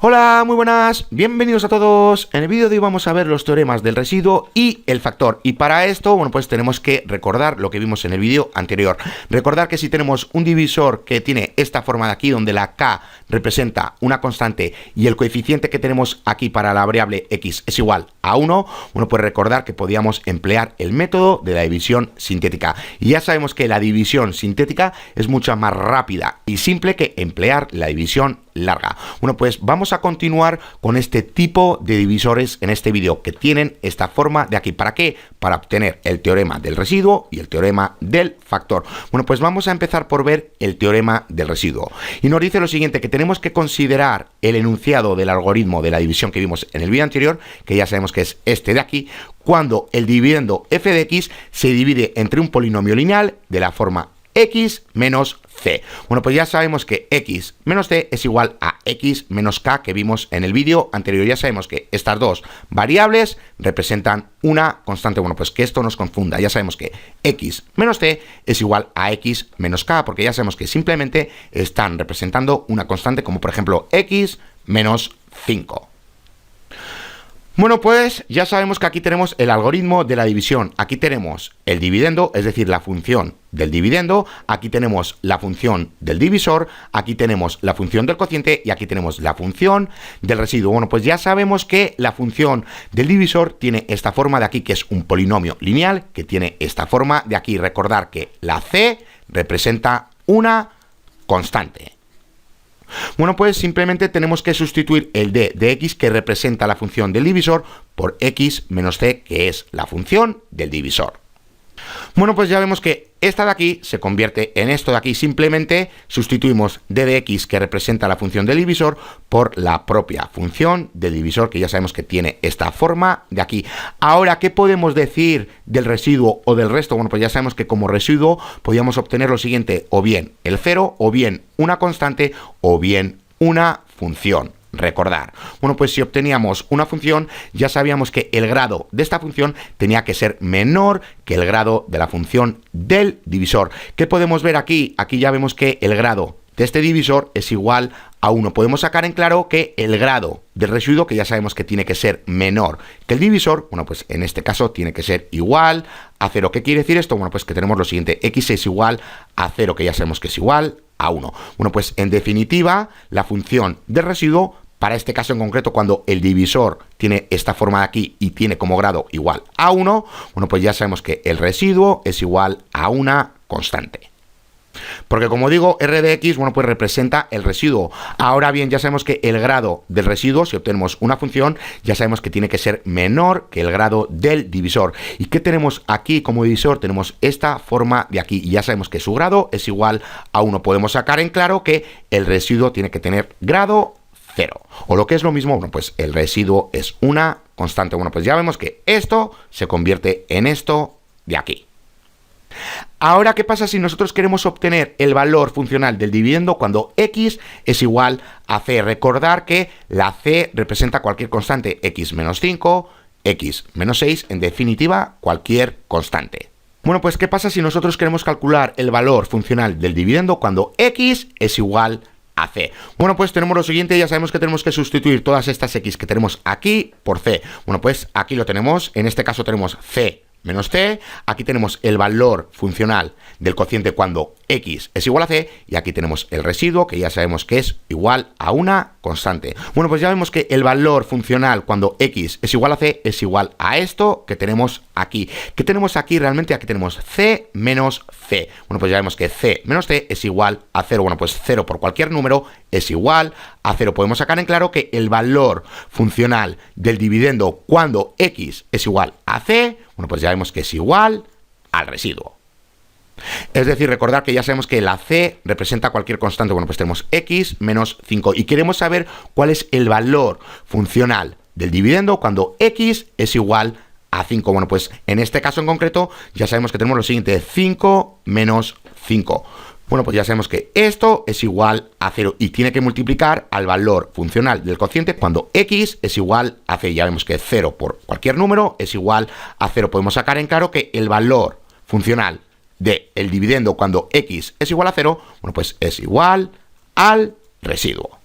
Hola, muy buenas, bienvenidos a todos. En el vídeo de hoy vamos a ver los teoremas del residuo y el factor. Y para esto, bueno, pues tenemos que recordar lo que vimos en el vídeo anterior. Recordar que si tenemos un divisor que tiene esta forma de aquí, donde la k representa una constante y el coeficiente que tenemos aquí para la variable x es igual a 1, bueno, pues recordar que podíamos emplear el método de la división sintética. Y ya sabemos que la división sintética es mucho más rápida y simple que emplear la división larga. Bueno, pues vamos a continuar con este tipo de divisores en este vídeo que tienen esta forma de aquí. ¿Para qué? Para obtener el teorema del residuo y el teorema del factor. Bueno, pues vamos a empezar por ver el teorema del residuo. Y nos dice lo siguiente, que tenemos que considerar el enunciado del algoritmo de la división que vimos en el vídeo anterior, que ya sabemos que es este de aquí, cuando el dividendo f de x se divide entre un polinomio lineal de la forma x menos c. Bueno, pues ya sabemos que x menos c es igual a x menos k que vimos en el vídeo anterior. Ya sabemos que estas dos variables representan una constante. Bueno, pues que esto nos confunda. Ya sabemos que x menos c es igual a x menos k, porque ya sabemos que simplemente están representando una constante, como por ejemplo x menos 5. Bueno, pues ya sabemos que aquí tenemos el algoritmo de la división. Aquí tenemos el dividendo, es decir, la función del dividendo. Aquí tenemos la función del divisor. Aquí tenemos la función del cociente y aquí tenemos la función del residuo. Bueno, pues ya sabemos que la función del divisor tiene esta forma de aquí, que es un polinomio lineal, que tiene esta forma de aquí. Recordar que la c representa una constante. Bueno, pues simplemente tenemos que sustituir el d de x, que representa la función del divisor, por x menos c, que es la función del divisor. Bueno, pues ya vemos que esta de aquí se convierte en esto de aquí. Simplemente sustituimos d de x, que representa la función del divisor, por la propia función del divisor, que ya sabemos que tiene esta forma de aquí. Ahora, ¿qué podemos decir del residuo o del resto? Bueno, pues ya sabemos que como residuo podíamos obtener lo siguiente: o bien el cero, o bien una constante, o bien una función. Recordar. Bueno, pues si obteníamos una función, ya sabíamos que el grado de esta función tenía que ser menor que el grado de la función del divisor. ¿Qué podemos ver aquí? Aquí ya vemos que el grado de este divisor es igual a 1. Podemos sacar en claro que el grado del residuo, que ya sabemos que tiene que ser menor que el divisor, bueno, pues en este caso tiene que ser igual a 0. ¿Qué quiere decir esto? Bueno, pues que tenemos lo siguiente: x es igual a 0, que ya sabemos que es igual a 1. Bueno, pues en definitiva, la función del residuo, para este caso en concreto, cuando el divisor tiene esta forma de aquí y tiene como grado igual a 1, bueno, pues ya sabemos que el residuo es igual a una constante. Porque como digo, r de x, bueno, pues representa el residuo. Ahora bien, ya sabemos que el grado del residuo, si obtenemos una función, ya sabemos que tiene que ser menor que el grado del divisor. ¿Y qué tenemos aquí como divisor? Tenemos esta forma de aquí y ya sabemos que su grado es igual a 1. Podemos sacar en claro que el residuo tiene que tener grado 0. O lo que es lo mismo, bueno, pues el residuo es una constante. Bueno, pues ya vemos que esto se convierte en esto de aquí. Ahora, ¿qué pasa si nosotros queremos obtener el valor funcional del dividendo cuando x es igual a c? Recordar que la c representa cualquier constante, x menos 5, x menos 6, en definitiva, cualquier constante. Bueno, pues ¿qué pasa si nosotros queremos calcular el valor funcional del dividendo cuando x es igual a c? Bueno, pues tenemos lo siguiente. Ya sabemos que tenemos que sustituir todas estas x que tenemos aquí por c. Bueno, pues aquí lo tenemos. En este caso tenemos c menos c. Aquí tenemos el valor funcional del cociente cuando x es igual a c. Y aquí tenemos el residuo, que ya sabemos que es igual a una constante. Bueno, pues ya vemos que el valor funcional cuando x es igual a c es igual a esto que tenemos aquí. ¿Qué tenemos aquí realmente? Aquí tenemos c menos c. Bueno, pues ya vemos que c menos c es igual a 0. Bueno, pues 0 por cualquier número es igual a 0. Podemos sacar en claro que el valor funcional del dividendo cuando x es igual a c, bueno, pues ya vemos que es igual al residuo. Es decir, recordar que ya sabemos que la c representa cualquier constante. Bueno, pues tenemos x menos 5 y queremos saber cuál es el valor funcional del dividendo cuando x es igual a 5. Bueno, pues en este caso en concreto ya sabemos que tenemos lo siguiente: 5 menos 5. Bueno, pues ya sabemos que esto es igual a 0 y tiene que multiplicar al valor funcional del cociente cuando x es igual a c. Ya vemos que 0 por cualquier número es igual a 0. Podemos sacar en claro que el valor funcional del dividendo cuando x es igual a 0, bueno, pues es igual al residuo.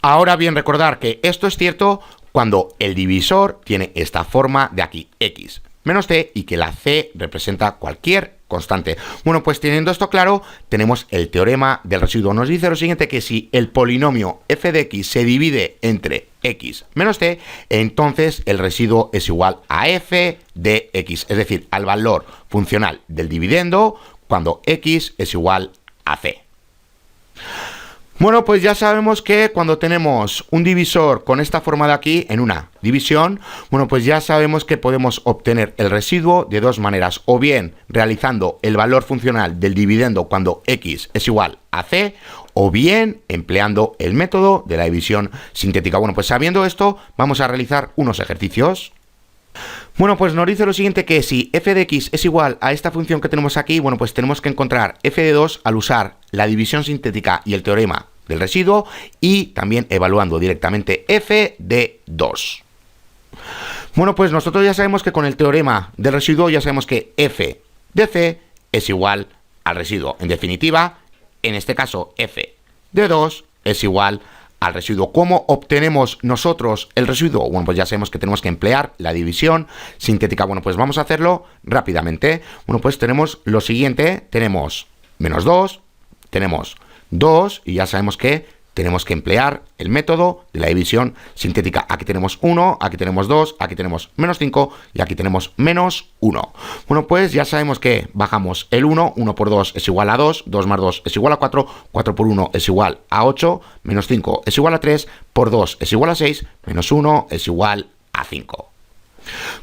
Ahora bien, recordar que esto es cierto cuando el divisor tiene esta forma de aquí, x menos c, y que la c representa cualquier constante. Bueno, pues teniendo esto claro, tenemos el teorema del residuo. Nos dice lo siguiente, que si el polinomio f de x se divide entre x menos c, entonces el residuo es igual a f de x, es decir, al valor funcional del dividendo cuando x es igual a c. Bueno, pues ya sabemos que cuando tenemos un divisor con esta forma de aquí, en una división, bueno, pues ya sabemos que podemos obtener el residuo de dos maneras, o bien realizando el valor funcional del dividendo cuando x es igual a c, o bien empleando el método de la división sintética. Bueno, pues sabiendo esto, vamos a realizar unos ejercicios. Bueno, pues nos dice lo siguiente, que si f de x es igual a esta función que tenemos aquí, bueno, pues tenemos que encontrar f de 2 al usar la división sintética y el teorema del residuo, y también evaluando directamente f de 2. Bueno, pues nosotros ya sabemos que con el teorema del residuo ya sabemos que f de c es igual al residuo. En definitiva, en este caso f de 2 es igual al residuo. ¿Cómo obtenemos nosotros el residuo? Bueno, pues ya sabemos que tenemos que emplear la división sintética. Bueno, pues vamos a hacerlo rápidamente. Bueno, pues tenemos lo siguiente, tenemos menos 2, tenemos 2, y ya sabemos que tenemos que emplear el método de la división sintética. Aquí tenemos 1, aquí tenemos 2, aquí tenemos menos 5 y aquí tenemos menos 1. Bueno, pues ya sabemos que bajamos el 1, 1 por 2 es igual a 2, 2 más 2 es igual a 4, 4 por 1 es igual a 8, menos 5 es igual a 3, por 2 es igual a 6, menos 1 es igual a 5.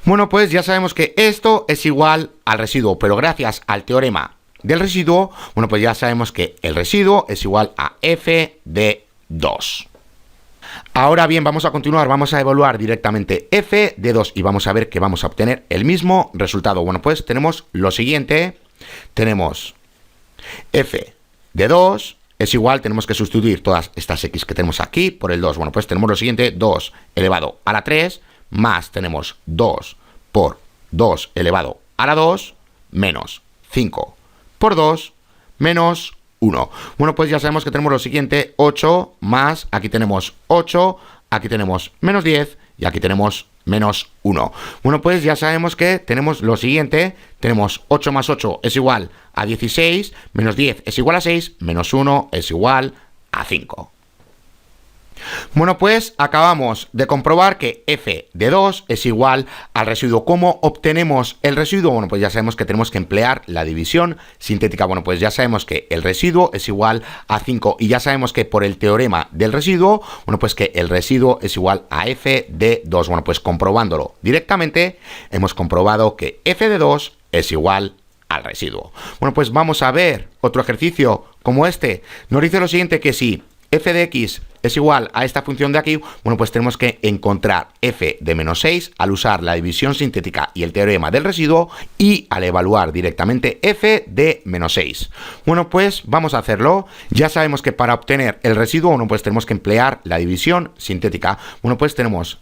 Bueno, pues ya sabemos que esto es igual al residuo, pero gracias al teorema del residuo, bueno, pues ya sabemos que el residuo es igual a f de 2. Ahora bien, vamos a continuar, vamos a evaluar directamente f de 2 y vamos a ver que vamos a obtener el mismo resultado. Bueno, pues tenemos lo siguiente, tenemos f de 2 es igual, tenemos que sustituir todas estas x que tenemos aquí por el 2. Bueno, pues tenemos lo siguiente, 2 elevado a la 3, más tenemos 2 por 2 elevado a la 2, menos 5 por 2, menos 1. Bueno, pues ya sabemos que tenemos lo siguiente, 8 más, aquí tenemos 8, aquí tenemos menos 10 y aquí tenemos menos 1. Bueno, pues ya sabemos que tenemos lo siguiente, tenemos 8 más 8 es igual a 16, menos 10 es igual a 6, menos 1 es igual a 5. Bueno, pues acabamos de comprobar que f de 2 es igual al residuo. ¿Cómo obtenemos el residuo? Bueno, pues ya sabemos que tenemos que emplear la división sintética. Bueno, pues ya sabemos que el residuo es igual a 5 y ya sabemos que por el teorema del residuo, bueno, pues que el residuo es igual a f de 2. Bueno, pues comprobándolo directamente, hemos comprobado que f de 2 es igual al residuo. Bueno, pues vamos a ver otro ejercicio como este. Nos dice lo siguiente, que si f de x es igual a esta función de aquí, bueno, pues tenemos que encontrar f de menos 6 al usar la división sintética y el teorema del residuo, y al evaluar directamente f de menos 6. Bueno, pues vamos a hacerlo. Ya sabemos que para obtener el residuo, bueno, pues tenemos que emplear la división sintética. Bueno, pues tenemos,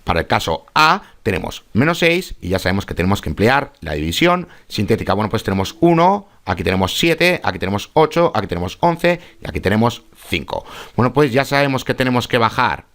para el caso A, tenemos menos 6 y ya sabemos que tenemos que emplear la división sintética. Bueno, pues tenemos 1, aquí tenemos 7, aquí tenemos 8, aquí tenemos 11 y aquí tenemos 5. Bueno, pues ya sabemos que tenemos que bajar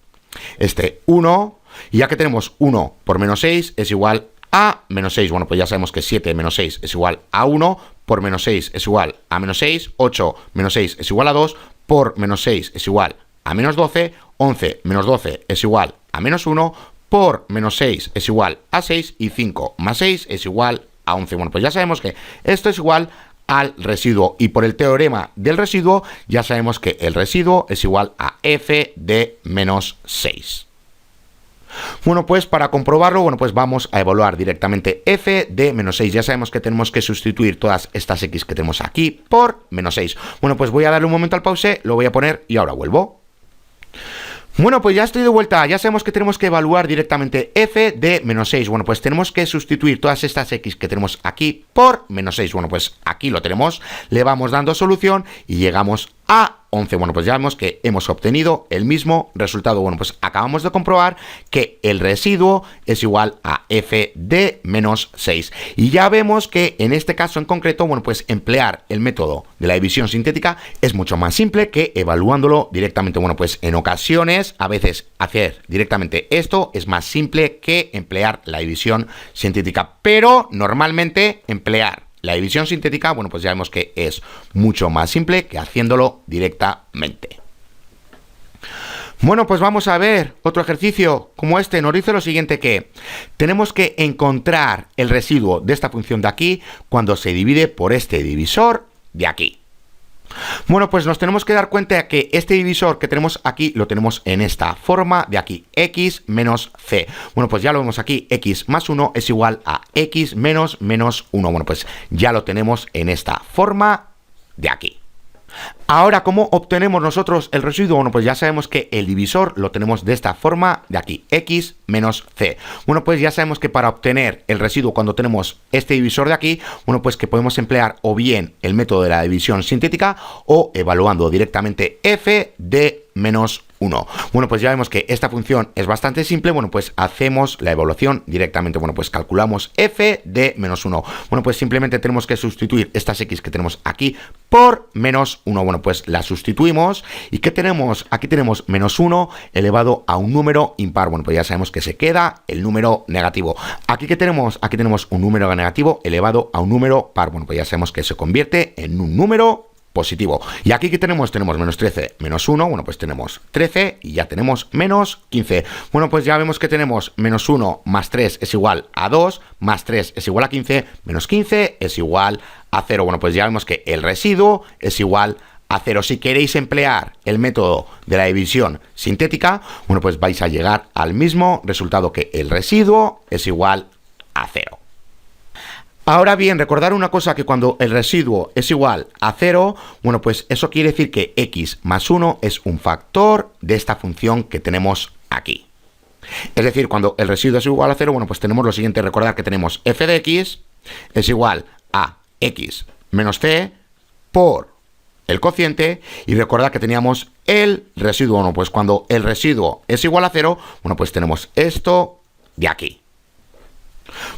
este 1, y ya que tenemos 1 por menos 6 es igual a menos 6. Bueno, pues ya sabemos que 7 menos 6 es igual a 1, por menos 6 es igual a menos 6, 8 menos 6 es igual a 2, por menos 6 es igual a menos 12, 11 menos 12 es igual a menos 1, por menos 6 es igual a 6 y 5 más 6 es igual a 11. Bueno, pues ya sabemos que esto es igual al residuo, y por el teorema del residuo ya sabemos que el residuo es igual a f de menos 6. Bueno, pues para comprobarlo, bueno, pues vamos a evaluar directamente f de menos 6. Ya sabemos que tenemos que sustituir todas estas x que tenemos aquí por menos 6. Bueno, pues voy a darle un momento al pause, lo voy a poner y ahora vuelvo. Bueno, pues ya estoy de vuelta. Ya sabemos que tenemos que evaluar directamente f de menos 6. Bueno, pues tenemos que sustituir todas estas x que tenemos aquí por menos 6. Bueno, pues aquí lo tenemos, le vamos dando solución y llegamos a 11. Bueno, pues ya vemos que hemos obtenido el mismo resultado. Bueno, pues acabamos de comprobar que el residuo es igual a f de menos 6. Y ya vemos que en este caso en concreto, bueno, pues emplear el método de la división sintética es mucho más simple que evaluándolo directamente. Bueno, pues en ocasiones, a veces hacer directamente esto es más simple que emplear la división sintética. Pero normalmente emplear la división sintética, bueno, pues ya vemos que es mucho más simple que haciéndolo directamente. Bueno, pues vamos a ver otro ejercicio como este. Nos dice lo siguiente, que tenemos que encontrar el residuo de esta función de aquí cuando se divide por este divisor de aquí. Bueno, pues nos tenemos que dar cuenta de que este divisor que tenemos aquí lo tenemos en esta forma de aquí, x menos c. Bueno, pues ya lo vemos aquí, x más 1 es igual a x menos 1. Bueno, pues ya lo tenemos en esta forma de aquí. Ahora, ¿cómo obtenemos nosotros el residuo? Bueno, pues ya sabemos que el divisor lo tenemos de esta forma de aquí, x menos c. Bueno, pues ya sabemos que para obtener el residuo cuando tenemos este divisor de aquí, bueno, pues que podemos emplear o bien el método de la división sintética o evaluando directamente f de menos 1. Bueno, pues ya vemos que esta función es bastante simple. Bueno, pues hacemos la evaluación directamente. Bueno, pues calculamos f de menos 1. Bueno, pues simplemente tenemos que sustituir estas x que tenemos aquí por menos 1. Bueno, pues la sustituimos. ¿Y qué tenemos? Aquí tenemos menos 1 elevado a un número impar. Bueno, pues ya sabemos que se queda el número negativo. ¿Aquí qué tenemos? Aquí tenemos un número negativo elevado a un número par. Bueno, pues ya sabemos que se convierte en un número positivo. Y aquí que tenemos menos 13 menos 1, bueno, pues tenemos 13 y ya tenemos menos 15. Bueno, pues ya vemos que tenemos menos 1 más 3 es igual a 2, más 3 es igual a 15, menos 15 es igual a 0. Bueno, pues ya vemos que el residuo es igual a 0. Si queréis emplear el método de la división sintética, bueno, pues vais a llegar al mismo resultado, que el residuo es igual a 0. Ahora bien, recordar una cosa, que cuando el residuo es igual a 0, bueno, pues eso quiere decir que x más 1 es un factor de esta función que tenemos aquí. Es decir, cuando el residuo es igual a 0, bueno, pues tenemos lo siguiente. Recordar que tenemos f de x es igual a x menos c por el cociente, y recordar que teníamos el residuo. Bueno, pues cuando el residuo es igual a 0, bueno, pues tenemos esto de aquí.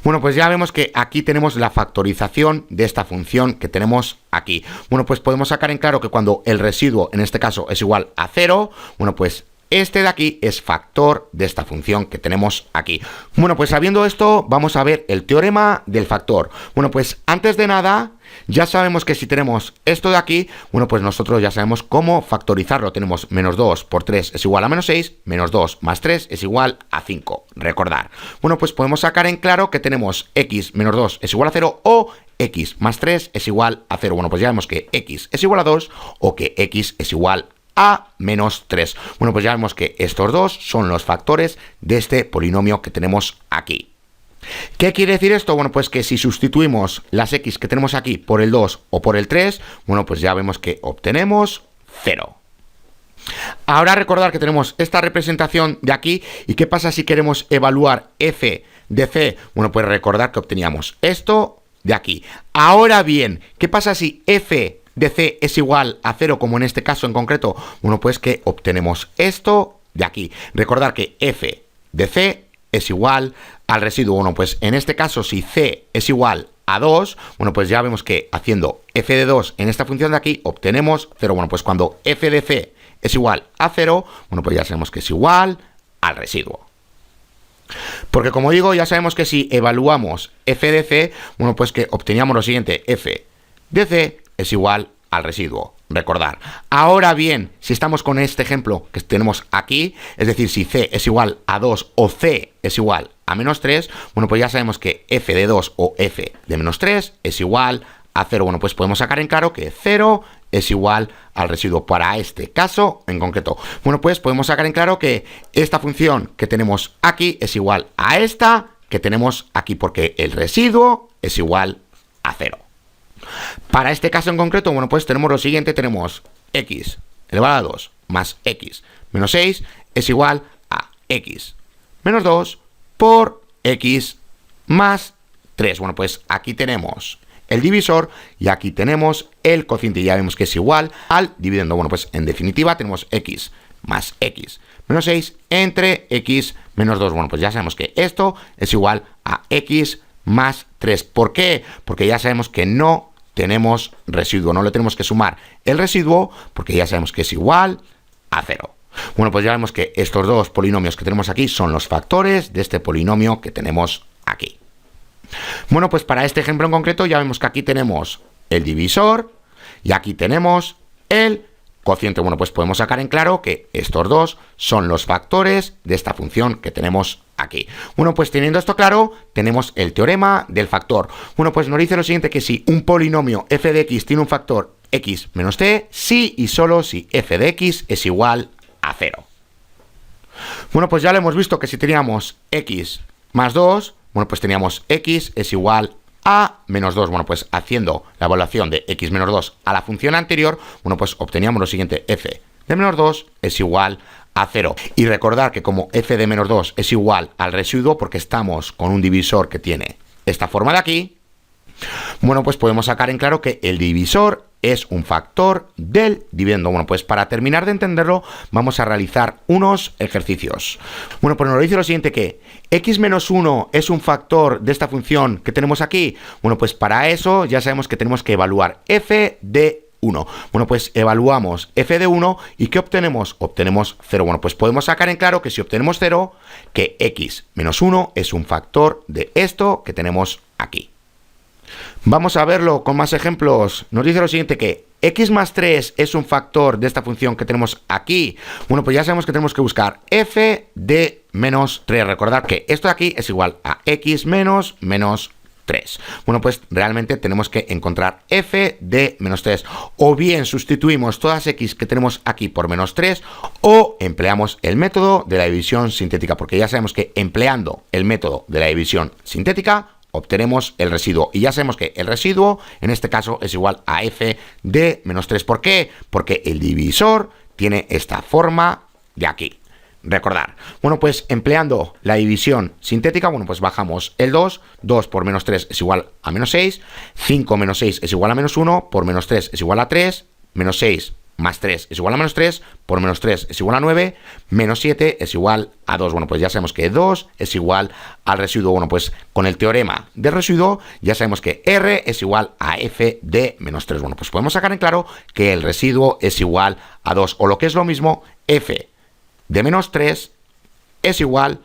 Bueno, pues ya vemos que aquí tenemos la factorización de esta función que tenemos aquí. Bueno, pues podemos sacar en claro que cuando el residuo, en este caso, es igual a 0, bueno, pues este de aquí es factor de esta función que tenemos aquí. Bueno, pues sabiendo esto, vamos a ver el teorema del factor. Bueno, pues antes de nada, ya sabemos que si tenemos esto de aquí, bueno, pues nosotros ya sabemos cómo factorizarlo. Tenemos menos 2 por 3 es igual a menos 6, menos 2 más 3 es igual a 5. Recordar. Bueno, pues podemos sacar en claro que tenemos x menos 2 es igual a 0 o x más 3 es igual a 0. Bueno, pues ya vemos que x es igual a 2 o que x es igual a menos 3. Bueno, pues ya vemos que estos dos son los factores de este polinomio que tenemos aquí. ¿Qué quiere decir esto? Bueno, pues que si sustituimos las x que tenemos aquí por el 2 o por el 3, bueno, pues ya vemos que obtenemos 0. Ahora recordar que tenemos esta representación de aquí. ¿Y qué pasa si queremos evaluar f de c? Bueno, pues recordar que obteníamos esto de aquí. Ahora bien, ¿qué pasa si f de c es igual a 0, como en este caso en concreto? Bueno, pues que obtenemos esto de aquí. Recordar que f de c es igual al residuo. Bueno, pues en este caso, si c es igual a 2, bueno, pues ya vemos que haciendo f de 2 en esta función de aquí, obtenemos 0. Bueno, pues cuando f de c es igual a 0, bueno, pues ya sabemos que es igual al residuo. Porque como digo, ya sabemos que si evaluamos f de c, bueno, pues que obteníamos lo siguiente: f de c es igual al residuo. Recordar. Ahora bien, si estamos con este ejemplo que tenemos aquí, es decir, si c es igual a 2 o c es igual a menos 3, bueno, pues ya sabemos que f de 2 o f de menos 3 es igual a 0. Bueno, pues podemos sacar en claro que 0 es igual al residuo para este caso en concreto. Bueno, pues podemos sacar en claro que esta función que tenemos aquí es igual a esta que tenemos aquí, porque el residuo es igual a 0. Para este caso en concreto, bueno, pues tenemos lo siguiente. Tenemos x elevado a 2 más x menos 6 es igual a x menos 2 por x más 3. Bueno, pues aquí tenemos el divisor y aquí tenemos el cociente. Ya vemos que es igual al dividendo. Bueno, pues en definitiva tenemos x más x menos 6 entre x menos 2. Bueno, pues ya sabemos que esto es igual a x más 3. ¿Por qué? Porque ya sabemos que no tenemos residuo, no le tenemos que sumar el residuo porque ya sabemos que es igual a 0. Bueno, pues ya vemos que estos dos polinomios que tenemos aquí son los factores de este polinomio que tenemos aquí. Bueno, pues para este ejemplo en concreto ya vemos que aquí tenemos el divisor y aquí tenemos el cociente. Bueno, pues podemos sacar en claro que estos dos son los factores de esta función que tenemos aquí. Bueno, pues teniendo esto claro, tenemos el teorema del factor. Bueno, pues nos dice lo siguiente, que si un polinomio f de x tiene un factor x menos t, si y solo si f de x es igual a 0. Bueno, pues ya lo hemos visto que si teníamos x más 2, bueno, pues teníamos x es igual a menos 2. Bueno, pues haciendo la evaluación de x menos 2 a la función anterior, bueno, pues obteníamos lo siguiente, f de menos 2 es igual a 0. Y recordar que como f de menos 2 es igual al residuo, porque estamos con un divisor que tiene esta forma de aquí, bueno, pues podemos sacar en claro que el divisor es un factor del dividendo. Bueno, pues para terminar de entenderlo, vamos a realizar unos ejercicios. Bueno, pues nos dice lo siguiente, que x menos 1 es un factor de esta función que tenemos aquí. Bueno, pues para eso ya sabemos que tenemos que evaluar f de 1. Bueno, pues evaluamos f de 1 y ¿qué obtenemos? Obtenemos 0. Bueno, pues podemos sacar en claro que si obtenemos 0, que x menos 1 es un factor de esto que tenemos aquí. Vamos a verlo con más ejemplos. Nos dice lo siguiente, que x más 3 es un factor de esta función que tenemos aquí. Bueno, pues ya sabemos que tenemos que buscar f de menos 3. Recordad que esto de aquí es igual a x menos 3. Bueno, pues realmente tenemos que encontrar f de menos 3. O bien sustituimos todas x que tenemos aquí por menos 3 o empleamos el método de la división sintética, porque ya sabemos que empleando el método de la división sintética obtenemos el residuo. Y ya sabemos que el residuo en este caso es igual a f de menos 3. ¿Por qué? Porque el divisor tiene esta forma de aquí. Recordar. Bueno, pues empleando la división sintética, bueno, pues bajamos el 2. 2 por menos 3 es igual a menos 6. 5 menos 6 es igual a menos 1. Por menos 3 es igual a 3. Menos 6 más 3 es igual a menos 3, por menos 3 es igual a 9, menos 7 es igual a 2. Bueno, pues ya sabemos que 2 es igual al residuo. Bueno, pues con el teorema del residuo ya sabemos que R es igual a F de menos 3. Bueno, pues podemos sacar en claro que el residuo es igual a 2, o lo que es lo mismo, F de menos 3 es igual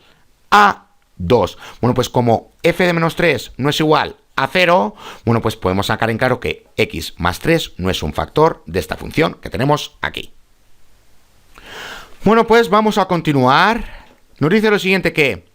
a 2. Bueno, pues como F de menos 3 no es igual a 0, bueno, pues podemos sacar en claro que x más 3 no es un factor de esta función que tenemos aquí. Bueno, pues vamos a continuar. Nos dice lo siguiente, que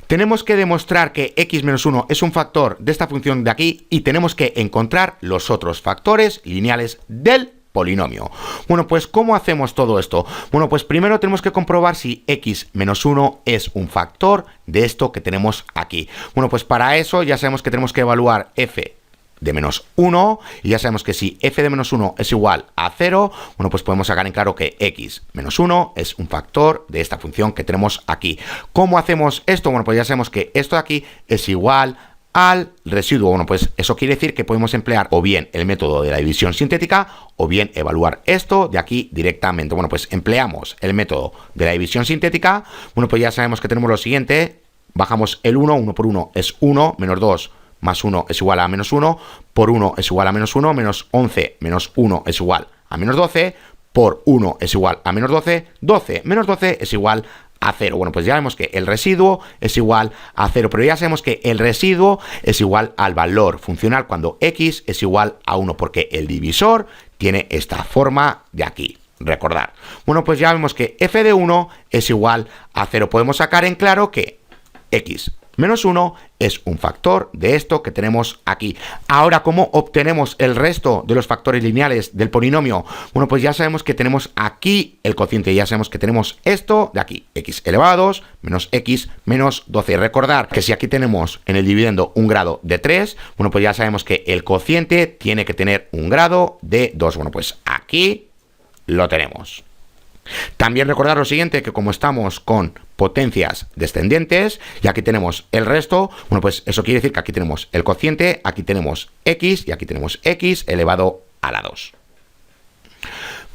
tenemos que demostrar que x menos 1 es un factor de esta función de aquí y tenemos que encontrar los otros factores lineales del polinomio. Bueno, pues ¿cómo hacemos todo esto? Bueno, pues primero tenemos que comprobar si x menos 1 es un factor de esto que tenemos aquí. Bueno, pues para eso ya sabemos que tenemos que evaluar f de menos 1 y ya sabemos que si f de menos 1 es igual a 0, bueno, pues podemos sacar en claro que x menos 1 es un factor de esta función que tenemos aquí. ¿Cómo hacemos esto? Bueno, pues ya sabemos que esto de aquí es igual al residuo. Bueno, pues eso quiere decir que podemos emplear o bien el método de la división sintética o bien evaluar esto de aquí directamente. Bueno, pues empleamos el método de la división sintética. Bueno, pues ya sabemos que tenemos lo siguiente. Bajamos el 1, 1 por 1 es 1, menos 2 más 1 es igual a menos 1, por 1 es igual a menos 1, menos 11 menos 1 es igual a menos 12, por 1 es igual a menos 12, 12 menos 12 es igual a 0. Bueno, pues ya vemos que el residuo es igual a 0, pero ya sabemos que el residuo es igual al valor funcional cuando x es igual a 1, porque el divisor tiene esta forma de aquí. Recordar. Bueno, pues ya vemos que f de 1 es igual a 0. Podemos sacar en claro que x menos 1 es un factor de esto que tenemos aquí. Ahora, ¿cómo obtenemos el resto de los factores lineales del polinomio? Bueno, pues ya sabemos que tenemos aquí el cociente, ya sabemos que tenemos esto de aquí, x elevado a 2 menos x menos 12. Recordar que si aquí tenemos en el dividendo un grado de 3, bueno, pues ya sabemos que el cociente tiene que tener un grado de 2. Bueno, pues aquí lo tenemos. También recordar lo siguiente, que como estamos con potencias descendientes y aquí tenemos el resto, bueno, pues eso quiere decir que aquí tenemos el cociente, aquí tenemos x y aquí tenemos x elevado a la 2.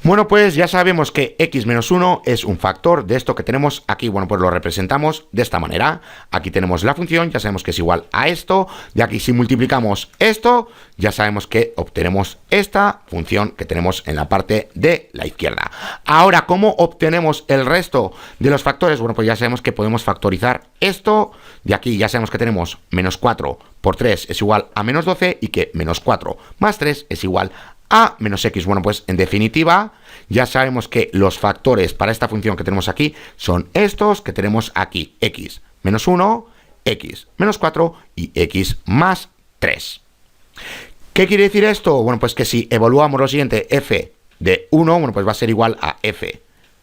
Bueno, pues ya sabemos que x menos 1 es un factor de esto que tenemos aquí. Bueno, pues lo representamos de esta manera. Aquí tenemos la función, ya sabemos que es igual a esto. De aquí, si multiplicamos esto, ya sabemos que obtenemos esta función que tenemos en la parte de la izquierda. Ahora, ¿cómo obtenemos el resto de los factores? Bueno, pues ya sabemos que podemos factorizar esto. De aquí ya sabemos que tenemos menos 4 por 3 es igual a menos 12 y que menos 4 más 3 es igual a menos x. Bueno, pues en definitiva ya sabemos que los factores para esta función que tenemos aquí son estos que tenemos aquí, x menos 1, x menos 4 y x más 3. ¿Qué quiere decir esto? Bueno, pues que si evaluamos lo siguiente, f de 1, bueno, pues va a ser igual a f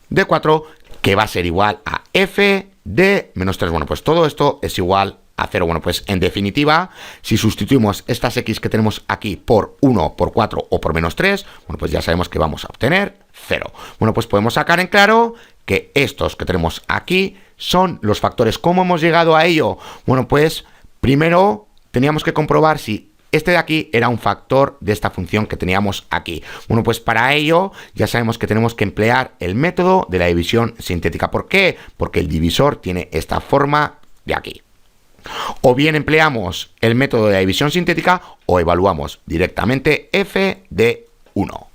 de 4, que va a ser igual a f de menos 3. Bueno, pues todo esto es igual a 0. Bueno, pues en definitiva, si sustituimos estas x que tenemos aquí por 1, por 4 o por menos 3, bueno, pues ya sabemos que vamos a obtener 0. Bueno, pues podemos sacar en claro que estos que tenemos aquí son los factores. ¿Cómo hemos llegado a ello? Bueno, pues primero teníamos que comprobar si este de aquí era un factor de esta función que teníamos aquí. Bueno, pues para ello ya sabemos que tenemos que emplear el método de la división sintética. ¿Por qué? Porque el divisor tiene esta forma de aquí. O bien empleamos el método de la división sintética o evaluamos directamente f de 1.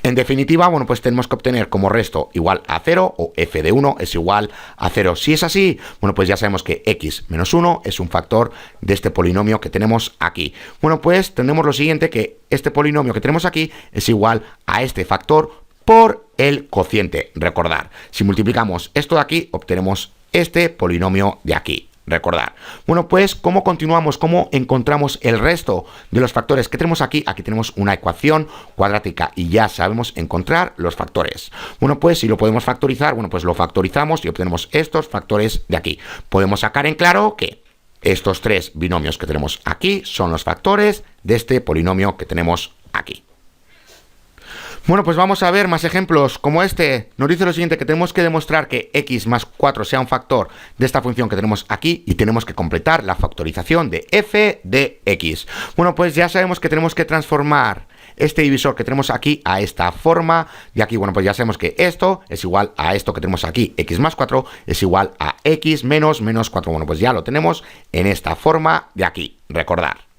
En definitiva, bueno, pues tenemos que obtener como resto igual a 0 o f de 1 es igual a 0. Si es así, bueno, pues ya sabemos que x menos 1 es un factor de este polinomio que tenemos aquí. Bueno, pues tenemos lo siguiente, que este polinomio que tenemos aquí es igual a este factor por el cociente. Recordar, si multiplicamos esto de aquí, obtenemos este polinomio de aquí. Recordar. Bueno, pues, ¿cómo continuamos? ¿Cómo encontramos el resto de los factores que tenemos aquí? Aquí tenemos una ecuación cuadrática y ya sabemos encontrar los factores. Bueno, pues, si lo podemos factorizar, bueno, pues lo factorizamos y obtenemos estos factores de aquí. Podemos sacar en claro que estos tres binomios que tenemos aquí son los factores de este polinomio que tenemos aquí. Bueno, pues vamos a ver más ejemplos como este. Nos dice lo siguiente, que tenemos que demostrar que x más 4 sea un factor de esta función que tenemos aquí y tenemos que completar la factorización de f de x. Bueno, pues ya sabemos que tenemos que transformar este divisor que tenemos aquí a esta forma de aquí. Bueno, pues ya sabemos que esto es igual a esto que tenemos aquí, x más 4 es igual a x menos 4. Bueno, pues ya lo tenemos en esta forma de aquí. Recordar.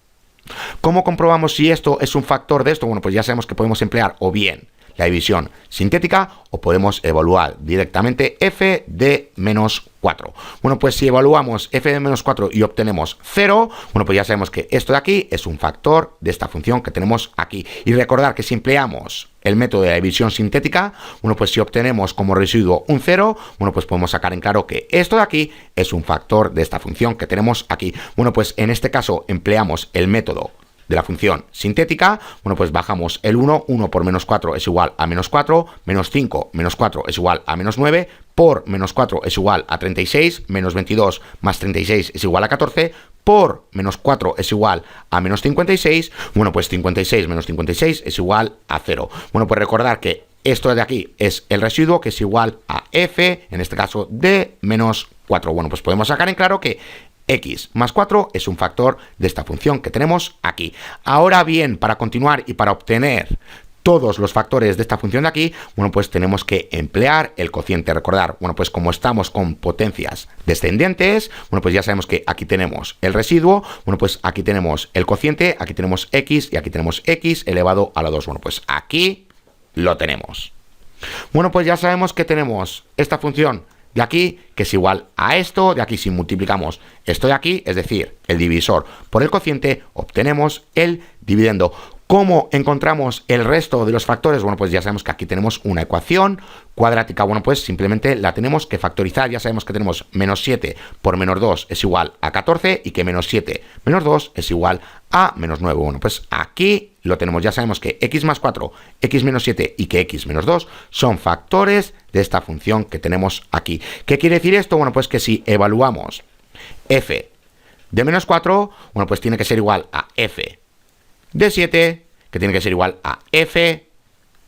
¿Cómo comprobamos si esto es un factor de esto? Bueno, pues ya sabemos que podemos emplear o bien la división sintética o podemos evaluar directamente f de menos 4. Bueno, pues si evaluamos f de menos 4 y obtenemos 0, bueno, pues ya sabemos que esto de aquí es un factor de esta función que tenemos aquí. Y recordar que si empleamos el método de la división sintética, bueno, pues si obtenemos como residuo un 0, bueno, pues podemos sacar en claro que esto de aquí es un factor de esta función que tenemos aquí. Bueno, pues en este caso empleamos el método de la función sintética. Bueno, pues bajamos el 1, 1 por menos 4 es igual a menos 4, menos 5 menos 4 es igual a menos 9, por menos 4 es igual a 36, menos 22 más 36 es igual a 14, por menos 4 es igual a menos 56, bueno, pues 56 menos 56 es igual a 0. Bueno, pues recordar que esto de aquí es el residuo que es igual a f, en este caso de menos 4. Bueno, pues podemos sacar en claro que x más 4 es un factor de esta función que tenemos aquí. Ahora bien, para continuar y para obtener todos los factores de esta función de aquí, bueno, pues tenemos que emplear el cociente. Recordar, bueno, pues como estamos con potencias descendentes, bueno, pues ya sabemos que aquí tenemos el residuo, bueno, pues aquí tenemos el cociente, aquí tenemos x y aquí tenemos x elevado a la 2. Bueno, pues aquí lo tenemos. Bueno, pues ya sabemos que tenemos esta función de aquí, que es igual a esto, de aquí si multiplicamos esto de aquí, es decir, el divisor por el cociente, obtenemos el dividendo. ¿Cómo encontramos el resto de los factores? Bueno, pues ya sabemos que aquí tenemos una ecuación cuadrática. Bueno, pues simplemente la tenemos que factorizar. Ya sabemos que tenemos menos 7 por menos 2 es igual a 14 y que menos 7 menos 2 es igual a menos 9. Bueno, pues aquí lo tenemos. Ya sabemos que x más 4, x menos 7 y que x menos 2 son factores de esta función que tenemos aquí. ¿Qué quiere decir esto? Bueno, pues que si evaluamos f de menos 4, bueno, pues tiene que ser igual a f de 7, que tiene que ser igual a f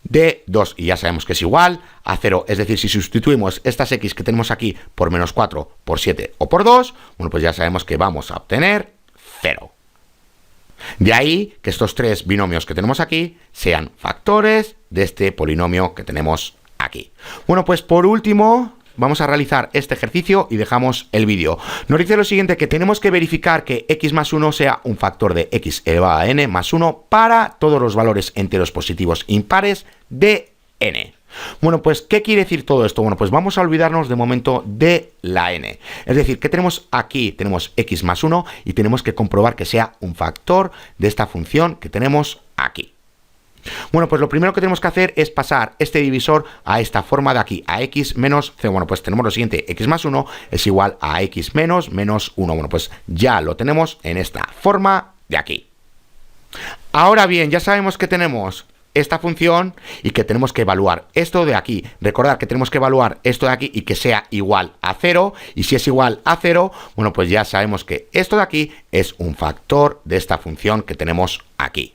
de 2, y ya sabemos que es igual a 0, es decir, si sustituimos estas x que tenemos aquí por menos 4, por 7 o por 2, bueno, pues ya sabemos que vamos a obtener 0. De ahí que estos tres binomios que tenemos aquí sean factores de este polinomio que tenemos aquí. Bueno, pues por último vamos a realizar este ejercicio y dejamos el vídeo. Nos dice lo siguiente, que tenemos que verificar que x más 1 sea un factor de x elevado a n más 1 para todos los valores enteros positivos impares de n. Bueno, pues, ¿qué quiere decir todo esto? Bueno, pues vamos a olvidarnos de momento de la n. Es decir, ¿qué tenemos aquí? Tenemos x más 1 y tenemos que comprobar que sea un factor de esta función que tenemos aquí. Bueno, pues lo primero que tenemos que hacer es pasar este divisor a esta forma de aquí, a x menos 0. Bueno, pues tenemos lo siguiente, x más 1 es igual a x menos 1. Bueno, pues ya lo tenemos en esta forma de aquí. Ahora bien, ya sabemos que tenemos esta función y que tenemos que evaluar esto de aquí. Recordad que tenemos que evaluar esto de aquí y que sea igual a 0. Y si es igual a 0, bueno, pues ya sabemos que esto de aquí es un factor de esta función que tenemos aquí.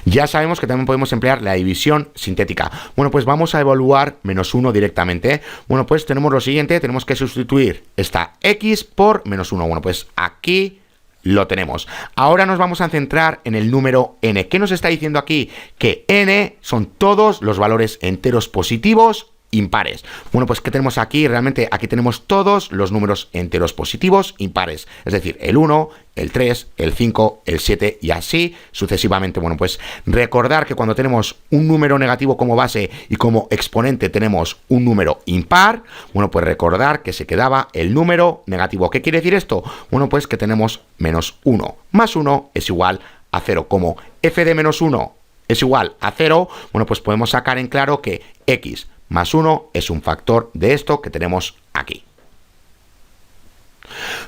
Ya sabemos que también podemos emplear la división sintética. Bueno, pues vamos a evaluar menos 1 directamente. Bueno, pues tenemos lo siguiente, tenemos que sustituir esta x por menos 1. Bueno, pues aquí lo tenemos. Ahora nos vamos a centrar en el número n. ¿Qué nos está diciendo aquí? Que n son todos los valores enteros positivos impares. Bueno, pues ¿qué tenemos aquí? Realmente aquí tenemos todos los números enteros positivos impares. Es decir, el 1, el 3, el 5, el 7 y así sucesivamente. Bueno, pues recordar que cuando tenemos un número negativo como base y como exponente tenemos un número impar, bueno, pues recordar que se quedaba el número negativo. ¿Qué quiere decir esto? Bueno, pues que tenemos menos 1 más 1 es igual a 0. Como f de menos 1 es igual a 0, bueno, pues podemos sacar en claro que x más 1 es un factor de esto que tenemos aquí.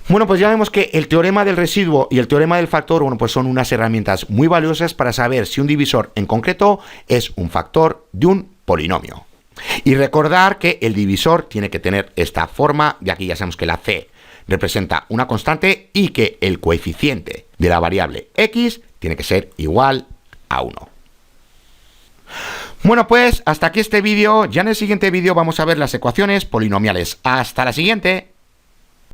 Bueno, pues ya vemos que el teorema del residuo y el teorema del factor, bueno, pues son unas herramientas muy valiosas para saber si un divisor en concreto es un factor de un polinomio. Y recordar que el divisor tiene que tener esta forma, de aquí ya sabemos que la c representa una constante y que el coeficiente de la variable x tiene que ser igual a 1. Bueno, pues hasta aquí este vídeo. Ya en el siguiente vídeo vamos a ver las ecuaciones polinomiales. Hasta la siguiente.